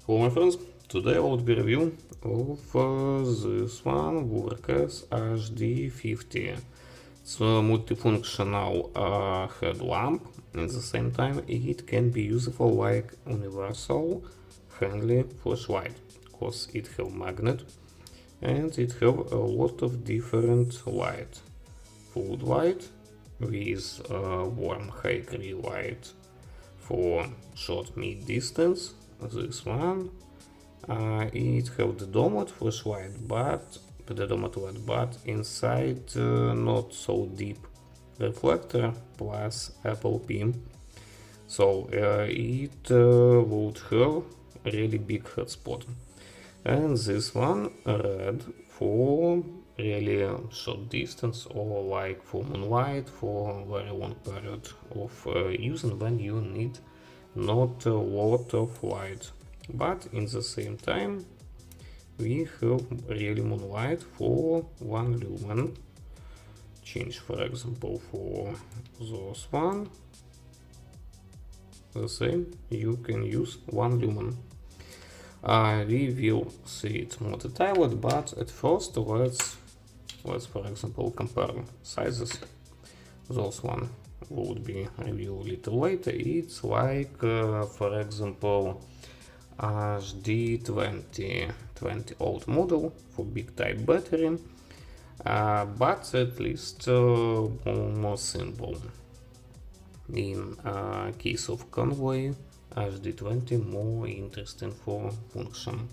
Hello my friends, today I will be review of this one, Wurkkos HD50. It's a multifunctional headlamp. At the same time it can be useful like universal handy flashlight, because it have magnet and it have a lot of different light. Food light with warm high green light for short mid distance. This one it have the domed flashlight, but inside not so deep reflector plus Apple P, so it would have really big hotspot. And this one red for really short distance, or like for moonlight, for very long period of using when you need not a lot of light. But in the same time we have really moonlight for 1 lumen. Change for example for those one, the same, you can use 1 lumen. We will see it more detailed, but at first let's for example compare sizes. Those one would be reviewed a little later. It's like for example HD50 old model for big type battery, but at least more simple. In case of convoy, HD20 more interesting for function.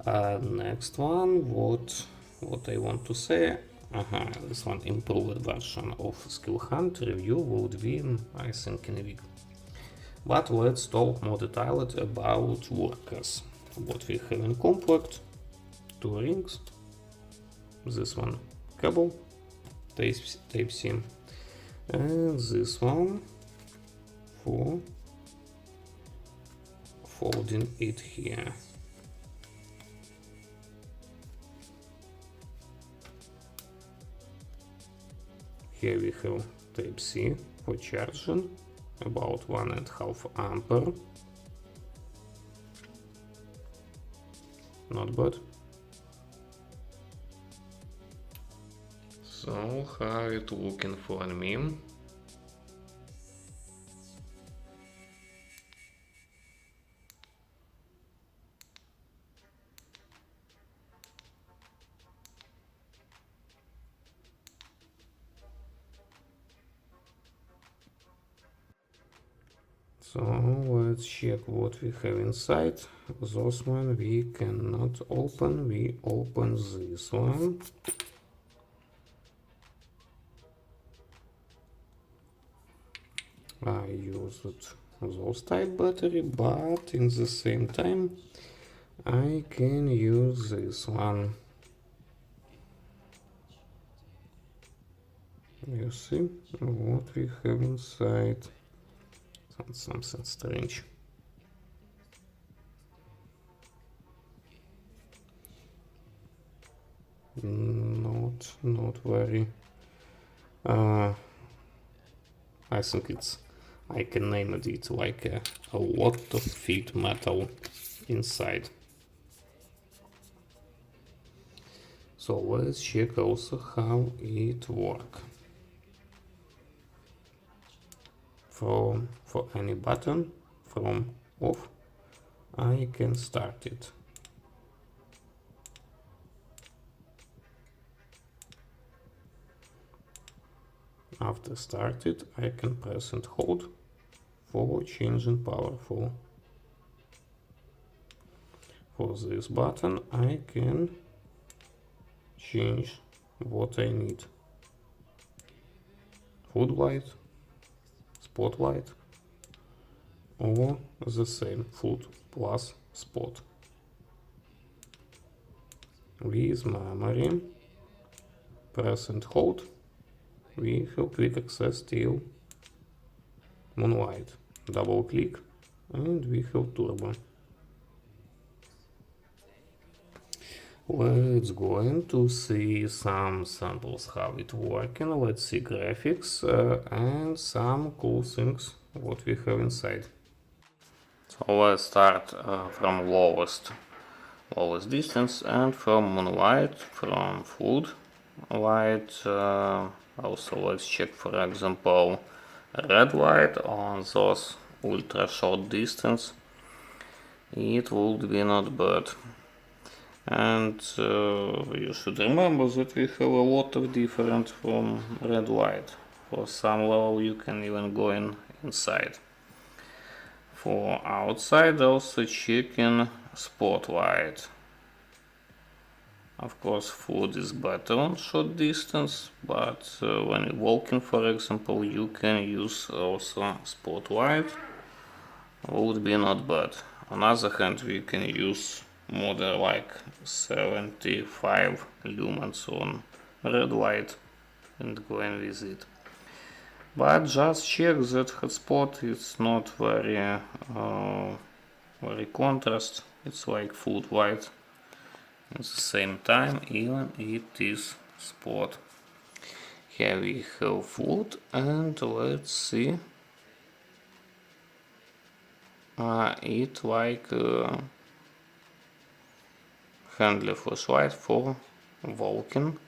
Next one, what I want to say, this one improved version of Skill Hunt review would be, I think, in a week. But let's talk more detailed about Wurkkos. What we have in complex: 2 rings, this one cable, Type-C, and this one for folding it here. Here we have Type-C for charging, about 1.5 ampere. Not bad. So how it looking for me? So let's check what we have inside. This one we cannot open, we open this one. I used those type battery, but in the same time I can use this one. You see what we have inside. Something strange. Not very. I think I can name it like a lot of feed metal inside. So let's check also how it works. For any button from off, I can start it. After started, I can press and hold for changing power. For this button, I can change what I need. Floodlight, spotlight, or the same, flood plus spot. With memory, press and hold, we have quick access till moonlight. Double click and we have turbo. Let's go in to see some samples how it working. Let's see graphics and some cool things what we have inside. So let's start from lowest distance and from moonlight, from flood light. Also let's check, for example, red light on those ultra short distance. It would be not bad. And you should remember that we have a lot of different from red light. For some level you can even go inside. For outside also checking spotlight. Of course flood is better on short distance, but when you're walking, for example, you can use also spotlight. Would be not bad. On the other hand, we can use model like 75 lumens on red light and going with it. But just check that hotspot is not very contrast. It's like full white. At the same time, even it is spot. Here we have flood, and let's see. It like handle flashlight for walking,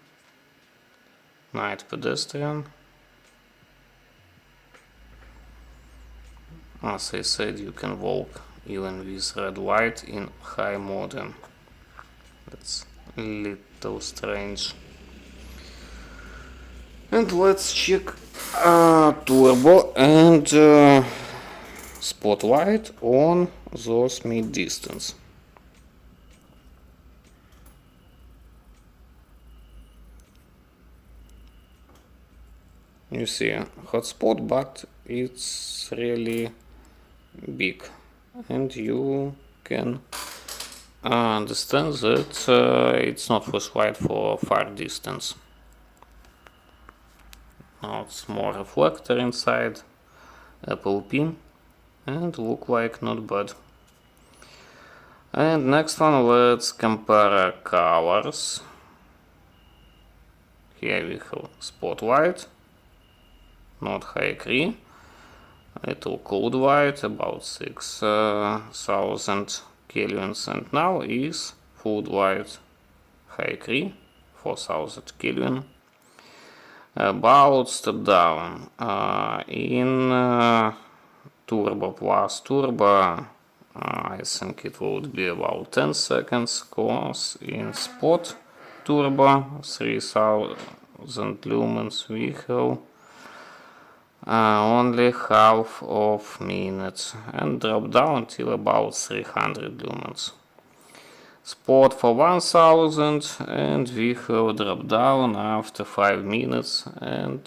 night pedestrian. As I said, you can walk even with red light in high modem. That's a little strange. And let's check turbo and spotlight on those mid distance. You see hotspot, but it's really big, and you can understand that it's not flashlight for far distance. Now it's more reflector inside, Apple pin, and look like not bad. And next one, let's compare colors. Here we have spotlight, not high cree, little cold white, about 6000 kelvins, and now is full white, high cree, 4000 kelvin. About step down in turbo plus turbo, I think it would be about 10 seconds, cause in spot turbo 3000 lumens we have only half of minutes, and drop down till about 300 lumens. Spot for 1000, and we have drop down after 5 minutes, and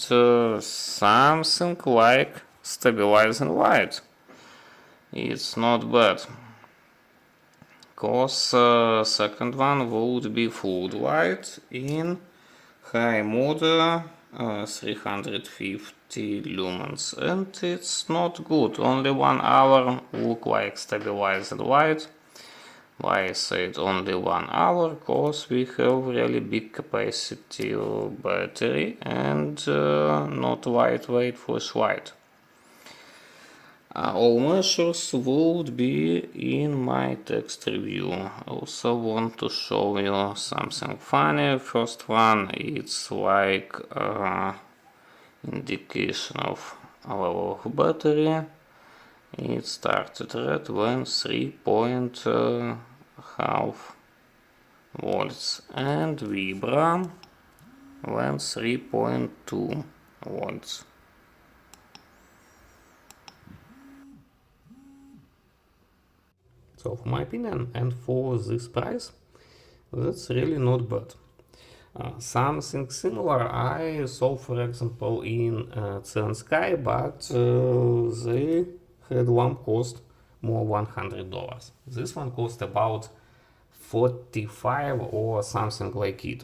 something like stabilizing light. It's not bad, cause second one would be full light in high mode 350 lumens, and it's not good. Only 1 hour look like stabilized light. Why I said only 1 hour? Cause we have really big capacity battery and not lightweight flashlight. All measures would be in my text review. Also want to show you something funny. First one, it's like indication of level of battery. It started red when 3.5 volts, and Vibra when 3.2 volts. So for my opinion, and for this price, that's really not bad. Something similar I saw, for example, in Sky, but they had one cost more $100. This one cost about 45 or something like it.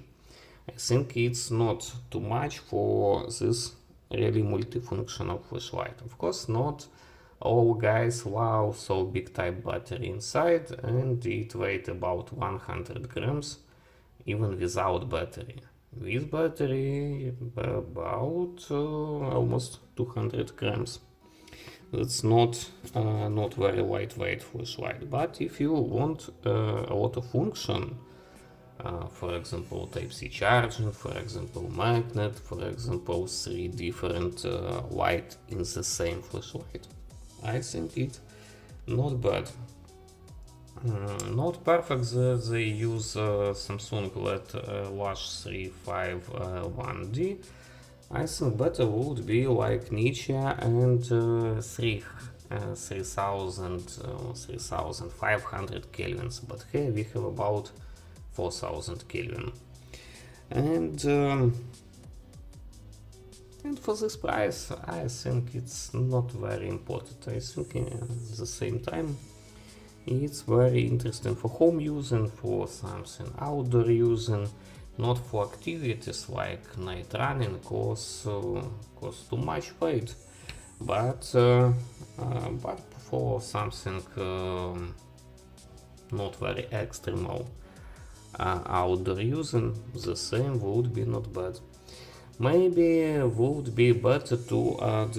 I think it's not too much for this really multifunctional flashlight. Of course, not oh guys, wow, so big type battery inside, and it weighs about 100 grams even without battery. With battery about almost 200 grams. That's not very lightweight flashlight, but if you want a lot of function, for example Type-C charging, for example magnet, for example 3 different light in the same flashlight, I think it not bad. Not perfect, they use Samsung LED LH351D. I think better would be like Nietzsche and 3500 kelvins, but here we have about 4000 Kelvin. And for this price, I think it's not very important. I think at the same time, it's very interesting for home using, for something outdoor using, not for activities like night running, cause too much weight, but for something not very extreme outdoor using, the same would be not bad. Maybe would be better to add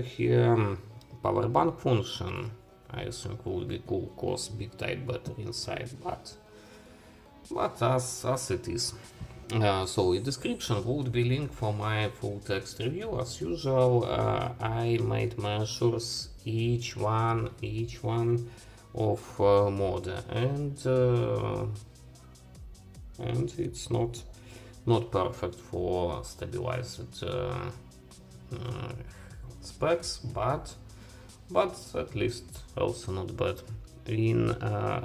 here power bank function. I think would be cool, cause big type battery inside, but as it is. So in description would be link for my full text review. As usual, I made measures each one of mode, and it's not perfect for stabilized specs, but at least also not bad.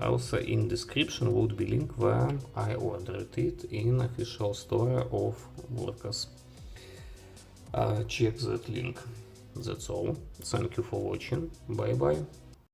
Also in description would be link where I ordered it in official store of Wurkkos. Check that link. That's all. Thank you for watching. Bye bye.